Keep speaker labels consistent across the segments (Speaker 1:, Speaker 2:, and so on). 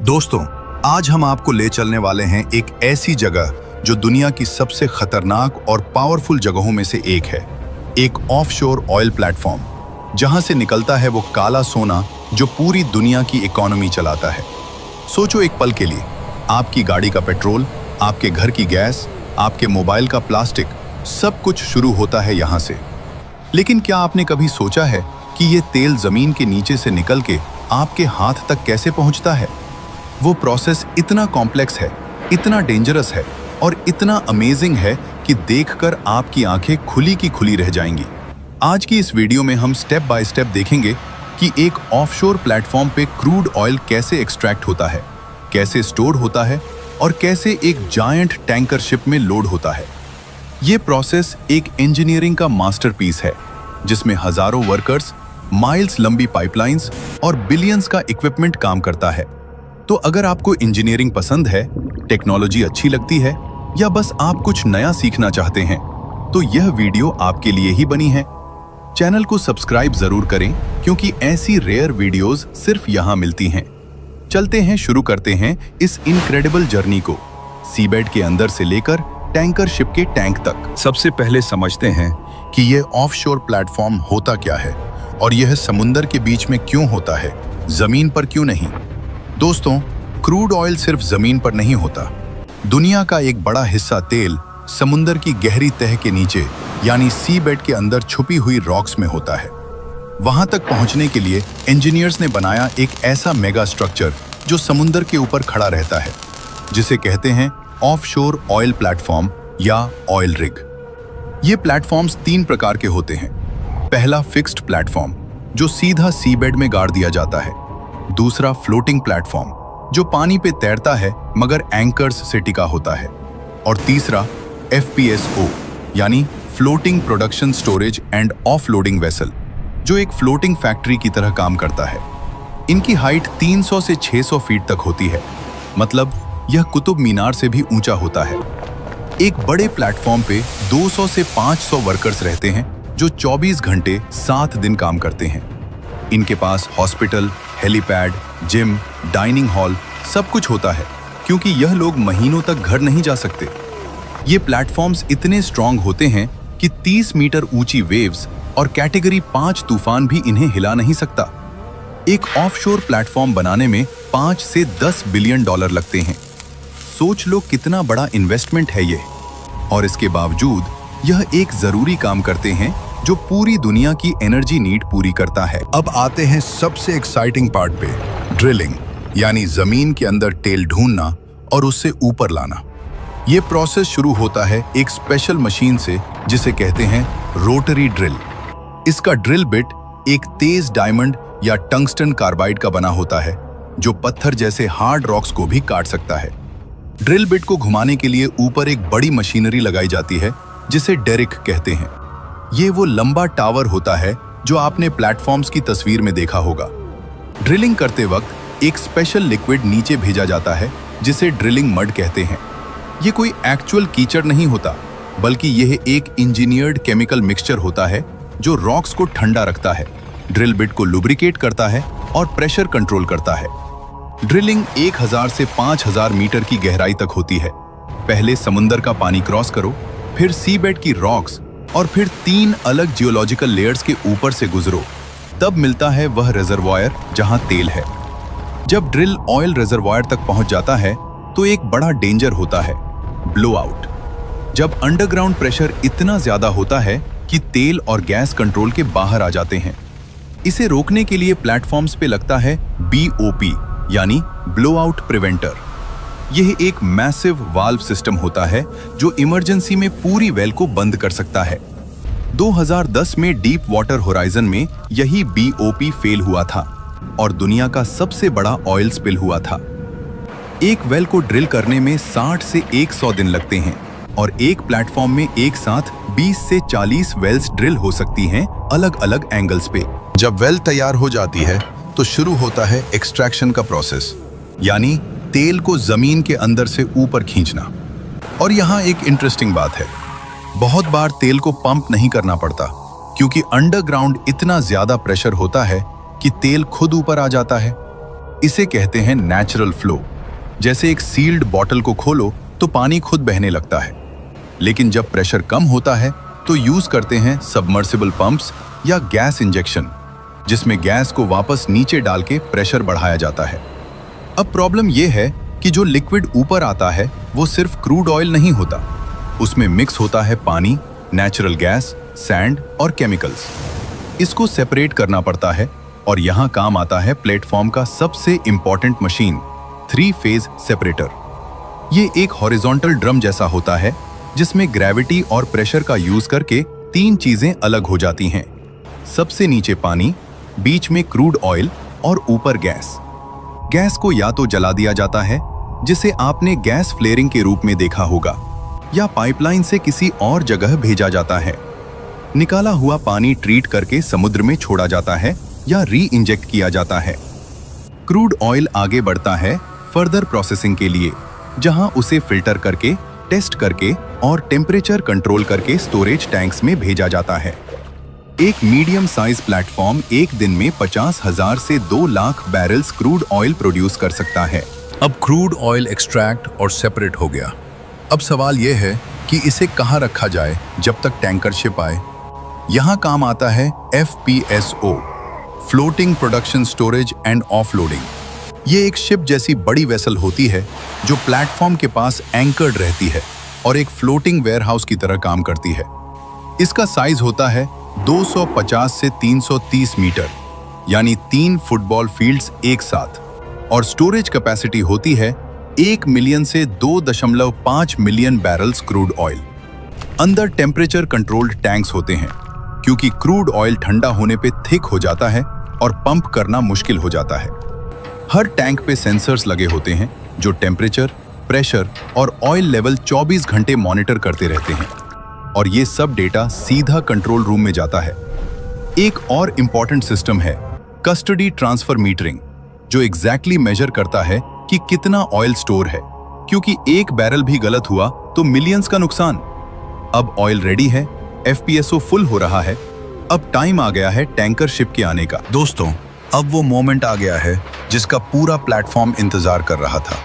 Speaker 1: दोस्तों, आज हम आपको ले चलने वाले हैं एक ऐसी जगह जो दुनिया की सबसे खतरनाक और पावरफुल जगहों में से एक है। एक ऑफशोर ऑयल प्लेटफॉर्म, जहां से निकलता है वो काला सोना जो पूरी दुनिया की इकोनॉमी चलाता है। सोचो एक पल के लिए, आपकी गाड़ी का पेट्रोल, आपके घर की गैस, आपके मोबाइल का प्लास्टिक, सब कुछ शुरू होता है यहाँ से। लेकिन क्या आपने कभी सोचा है कि ये तेल जमीन के नीचे से निकल के आपके हाथ तक कैसे पहुँचता है? वो प्रोसेस इतना कॉम्प्लेक्स है, इतना डेंजरस है और इतना अमेजिंग है कि देखकर आपकी आंखें खुली की खुली रह जाएंगी। आज की इस वीडियो में हम स्टेप बाय स्टेप देखेंगे कि एक ऑफशोर प्लेटफॉर्म पे क्रूड ऑयल कैसे एक्सट्रैक्ट होता है, कैसे स्टोर होता है और कैसे एक जायंट टैंकर शिप में लोड होता है। ये प्रोसेस एक इंजीनियरिंग का मास्टरपीस है, जिसमें हजारों वर्कर्स, माइल्स लंबी पाइपलाइंस और बिलियंस का इक्विपमेंट काम करता है। तो अगर आपको इंजीनियरिंग पसंद है, टेक्नोलॉजी अच्छी लगती है या बस आप कुछ नया सीखना चाहते हैं, तो यह वीडियो आपके लिए ही बनी है। चैनल को सब्सक्राइब जरूर करें, क्योंकि ऐसी रेयर वीडियोस सिर्फ यहाँ मिलती हैं। चलते हैं, शुरू करते हैं इस इनक्रेडिबल जर्नी को, सीबेड के अंदर से लेकर टैंकर शिप के टैंक तक। सबसे पहले समझते हैं कि यह ऑफशोर प्लेटफॉर्म होता क्या है और यह समुंदर के बीच में क्यों होता है, जमीन पर क्यों नहीं। दोस्तों, क्रूड ऑयल सिर्फ जमीन पर नहीं होता। दुनिया का एक बड़ा हिस्सा तेल समुंदर की गहरी तह के नीचे यानी सी बेड के अंदर छुपी हुई रॉक्स में होता है। वहां तक पहुंचने के लिए इंजीनियर्स ने बनाया एक ऐसा मेगा स्ट्रक्चर जो समुंदर के ऊपर खड़ा रहता है, जिसे कहते हैं ऑफशोर ऑयल प्लेटफॉर्म या ऑयल रिग। ये प्लेटफॉर्म्स 3 प्रकार के होते हैं। पहला फिक्स्ड प्लेटफॉर्म, जो सीधा सी बेड में गाड़ दिया जाता है। दूसरा फ्लोटिंग प्लेटफॉर्म, जो पानी पे तैरता है मगर एंकर्स से टिका होता है। और तीसरा FPSO यानी floating production storage and offloading vessel, जो एक फ्लोटिंग फैक्ट्री की तरह काम करता है। इनकी हाइट 300 से 600 फीट तक होती है, मतलब यह कुतुब मीनार से भी ऊंचा होता है। एक बड़े प्लेटफॉर्म पे 200 से 500 वर्कर्स रहते हैं, जो 24 घंटे 7 दिन काम करते हैं। इनके पास hospital, helipad, gym, dining hall सब कुछ होता है, क्योंकि यह लोग महीनों तक घर नहीं जा सकते। ये प्लेटफॉर्म्स इतने स्ट्रॉन्ग होते हैं कि 30 मीटर ऊंची वेव्स और कैटेगरी 5 तूफान भी इन्हें हिला नहीं सकता। एक ऑफशोर प्लेटफॉर्म बनाने में 5 से 10 बिलियन डॉलर लगते हैं। सोच लो कितना बड़ा इन्वेस्टमेंट है ये। और इसके बावजूद यह एक जरूरी काम करते हैं जो पूरी दुनिया की एनर्जी नीड पूरी करता है। अब आते हैं सबसे एक्साइटिंग पार्ट पे, ड्रिलिंग यानी जमीन के अंदर तेल ढूंढना और उससे ऊपर लाना। ये प्रोसेस शुरू होता है एक स्पेशल मशीन से, जिसे कहते हैं रोटरी ड्रिल। इसका ड्रिल बिट एक तेज डायमंड या टंगस्टन कार्बाइड का बना होता है, जो पत्थर जैसे हार्ड रॉक्स को भी काट सकता है। ड्रिल बिट को घुमाने के लिए ऊपर एक बड़ी मशीनरी लगाई जाती है, जिसे डेरिक कहते हैं। ये वो लंबा टावर होता है जो आपने प्लेटफॉर्म्स की तस्वीर में देखा होगा। ड्रिलिंग करते वक्त एक स्पेशल लिक्विड नीचे भेजा जाता है, जिसे ड्रिलिंग मड कहते हैं। ये कोई एक्चुअल कीचड़ नहीं होता, बल्कि यह एक इंजीनियर्ड केमिकल मिक्सचर होता है जो रॉक्स को ठंडा रखता है, ड्रिल बिट को लुब्रिकेट करता है और प्रेशर कंट्रोल करता है। ड्रिलिंग 1000 से 5000 मीटर की गहराई तक होती है। पहले समुंदर का पानी क्रॉस करो, फिर सी बेड की रॉक्स और फिर 3 अलग जियोलॉजिकल लेयर्स के ऊपर से गुजरो, तब मिलता है वह रिजर्वायर जहां तेल है। जब ड्रिल ऑयल रिजर्वायर तक पहुंच जाता है तो एक बड़ा डेंजर होता है, ब्लो आउट। जब अंडरग्राउंड प्रेशर इतना ज्यादा होता है कि तेल और गैस कंट्रोल के बाहर आ जाते हैं। इसे रोकने के लिए प्लेटफॉर्म्स पे लगता है BOP यानी ब्लो आउट प्रिवेंटर। यह एक मैसिव वाल्व सिस्टम होता है जो इमरजेंसी में पूरी वेल को बंद कर सकता है। 2010 में डीप वाटर होराइजन में यही BOP फेल हुआ था और दुनिया का सबसे बड़ा ऑयल स्पिल हुआ था। एक वेल को ड्रिल करने में 60 से 100 दिन लगते हैं और एक प्लेटफॉर्म में एक साथ 20 से 40 वेल्स ड्रिल हो सकती हैं, अलग अलग एंगल्स पे। जब वेल तैयार हो जाती है तो शुरू होता है एक्सट्रैक्शन का प्रोसेस, यानी तेल को जमीन के अंदर से ऊपर खींचना। और यहाँ एक इंटरेस्टिंग बात है, बहुत बार तेल को पंप नहीं करना पड़ता, क्योंकि अंडरग्राउंड इतना ज्यादा प्रेशर होता है कि तेल खुद ऊपर आ जाता है। इसे कहते हैं नेचुरल फ्लो। जैसे एक सील्ड बॉटल को खोलो तो पानी खुद बहने लगता है। लेकिन जब प्रेशर कम होता है तो यूज करते हैं सबमर्सिबल पंप्स या गैस इंजेक्शन, जिसमें गैस को वापस नीचे डाल के प्रेशर बढ़ाया जाता है। अब प्रॉब्लम यह है कि जो लिक्विड ऊपर आता है वो सिर्फ क्रूड ऑयल नहीं होता, उसमें मिक्स होता है पानी, नेचुरल गैस, सैंड और केमिकल्स। इसको सेपरेट करना पड़ता है और यहाँ काम आता है प्लेटफॉर्म का सबसे इंपॉर्टेंट मशीन, 3 फेज सेपरेटर। ये एक हॉरिजॉन्टल ड्रम जैसा होता है जिसमें ग्रेविटी और प्रेशर का यूज करके 3 चीजें अलग हो जाती हैं। सबसे नीचे पानी, बीच में क्रूड ऑयल और ऊपर गैस। गैस को या तो जला दिया जाता है, जिसे आपने गैस फ्लेयरिंग के रूप में देखा होगा, या पाइपलाइन से किसी और जगह भेजा जाता है। निकाला हुआ पानी ट्रीट करके समुद्र में छोड़ा जाता है या री इंजेक्ट किया जाता है। क्रूड ऑयल आगे बढ़ता है फर्दर प्रोसेसिंग के लिए, जहां उसे फिल्टर करके, टेस्ट करके और टेम्परेचर कंट्रोल करके स्टोरेज टैंक्स में भेजा जाता है। एक मीडियम साइज प्लेटफॉर्म एक दिन में 50,000 से 2 lakh barrels crude oil produce कर सकता है।
Speaker 2: अब क्रूड ऑयल एक्सट्रैक्ट और सेपरेट हो गया। अब सवाल यह है कि इसे कहाँ रखा जाए जब तक टैंकर शिप आए। यहाँ काम आता है FPSO, floating production storage and offloading. ये एक शिप जैसी बड़ी वेसल होती है जो प्लेटफॉर्म के पास एंकर्ड रहती है और एक फ्लोटिंग वेयरहाउस की तरह काम करती है। इसका साइज होता है 250 से 330 मीटर, यानी 3 फुटबॉल फील्ड्स एक साथ, और स्टोरेज कैपेसिटी होती है 1 मिलियन से 2.5 मिलियन बैरल्स क्रूड ऑयल। अंदर टेम्परेचर कंट्रोल्ड टैंक्स होते हैं, क्योंकि क्रूड ऑयल ठंडा होने पे थिक हो जाता है और पंप करना मुश्किल हो जाता है। हर टैंक पे सेंसर्स लगे होते हैं जो टेम्परेचर, प्रेशर और ऑयल लेवल 24 घंटे मॉनिटर करते रहते हैं, और ये सब डेटा सीधा कंट्रोल रूम में जाता है। एक और इंपॉर्टेंट सिस्टम है कस्टडी ट्रांसफर मीटरिंग, जो एग्जैक्टली मेजर करता है कि कितना ऑयल स्टोर है, क्योंकि एक बैरल भी गलत हुआ तो मिलियंस का नुकसान। अब ऑयल रेडी है, FPSO फुल हो रहा है, अब टाइम आ गया है टैंकर शिप के आने का।
Speaker 1: दोस्तों, अब वो मोमेंट आ गया है जिसका पूरा प्लेटफॉर्म इंतजार कर रहा था।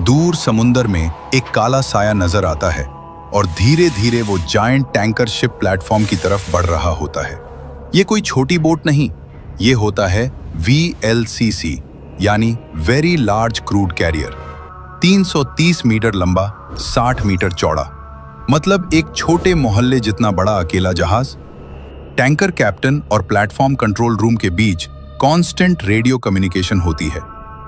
Speaker 1: दूर समुंदर में एक काला साया नजर आता है और धीरे धीरे वो जायंट टैंकर शिप प्लेटफॉर्म की तरफ बढ़ रहा होता है। ये कोई छोटी बोट नहीं, ये होता है VLCC, यानी very large crude carrier. 330 metre लंबा, 60 मीटर चौड़ा, मतलब एक छोटे मोहल्ले जितना बड़ा अकेला जहाज। टैंकर कैप्टन और प्लेटफॉर्म कंट्रोल रूम के बीच कांस्टेंट रेडियो कम्युनिकेशन होती है।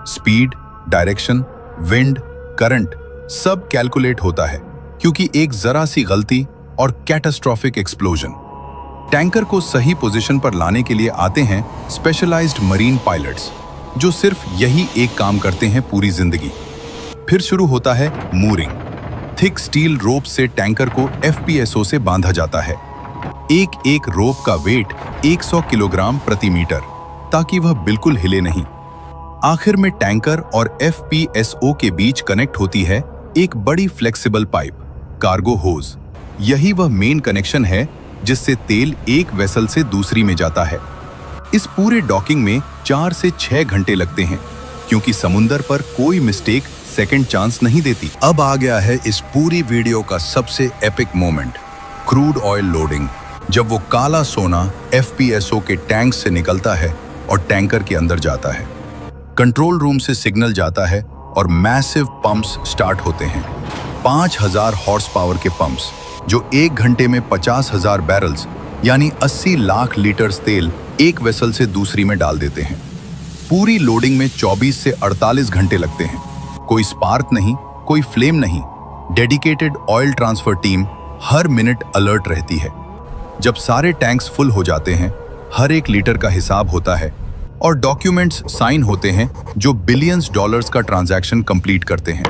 Speaker 1: स्पीड, डायरेक्शन, विंड, करंट सब कैलकुलेट होता है, क्योंकि एक जरा सी गलती और कैटास्ट्रोफिक एक्सप्लोजन। टैंकर को सही पोजीशन पर लाने के लिए आते हैं स्पेशलाइज्ड मरीन पायलट्स, जो सिर्फ यही एक काम करते हैं पूरी जिंदगी। फिर शुरू होता है मूरिंग। थिक स्टील रोप से टैंकर को FPSO से बांधा जाता है। एक एक रोप का वेट 100 किलोग्राम प्रति मीटर, ताकि वह बिल्कुल हिले नहीं। आखिर में टैंकर और FPSO के बीच कनेक्ट होती है एक बड़ी फ्लेक्सिबल पाइप, कार्गो होज। यही वह मेन कनेक्शन है जिससे तेल एक वेसल से दूसरी में जाता है। इस पूरे डॉकिंग में 4 से 6 घंटे लगते हैं, क्योंकि समुंदर पर कोई मिस्टेक सेकंड चांस नहीं देती।
Speaker 2: अब आ गया है इस पूरी वीडियो का सबसे epic moment, crude oil loading. जब वो काला सोना FPSO के टैंक से निकलता है और टैंकर के अंदर जाता है। कंट्रोल रूम से सिग्नल जाता है और मैसिव पंप्स स्टार्ट होते हैं। 5000 हॉर्स पावर के पंप्स, जो 1 घंटे में 50,000 बैरल्स यानी 80 लाख लीटर्स तेल एक वेसल से दूसरी में डाल देते हैं। पूरी लोडिंग में 24 से 48 घंटे लगते हैं। कोई स्पार्क नहीं, कोई फ्लेम नहीं। डेडिकेटेड ऑयल ट्रांसफर टीम हर मिनट अलर्ट रहती है। जब सारे टैंक्स फुल हो जाते हैं, हर एक लीटर का हिसाब होता है और डॉक्यूमेंट्स साइन होते हैं जो बिलियंस डॉलर्स का ट्रांजैक्शन कंप्लीट करते हैं।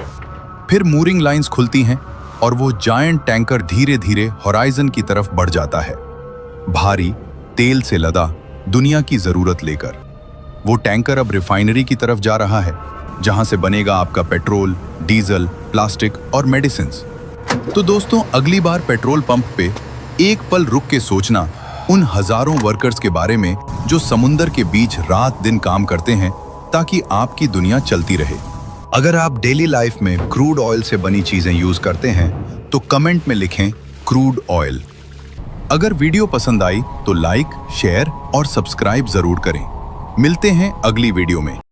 Speaker 2: फिर मूरिंग लाइंस खुलती हैं और वो जायंट टैंकर धीरे धीरे होराइजन की तरफ बढ़ जाता है, भारी, तेल से लदा, दुनिया की जरूरत लेकर। वो टैंकर अब रिफाइनरी की तरफ जा रहा है, जहां से बनेगा आपका पेट्रोल, डीजल, प्लास्टिक और मेडिसिन्स। तो दोस्तों, अगली बार पेट्रोल पंप पे एक पल रुक के सोचना उन हजारों वर्कर्स के बारे में जो समुंदर के बीच रात दिन काम करते हैं
Speaker 1: ताकि आपकी दुनिया चलती रहे। अगर आप डेली लाइफ में क्रूड ऑयल से बनी चीजें यूज करते हैं तो कमेंट में लिखें क्रूड ऑयल। अगर वीडियो पसंद आई तो लाइक, शेयर और सब्सक्राइब जरूर करें। मिलते हैं अगली वीडियो में।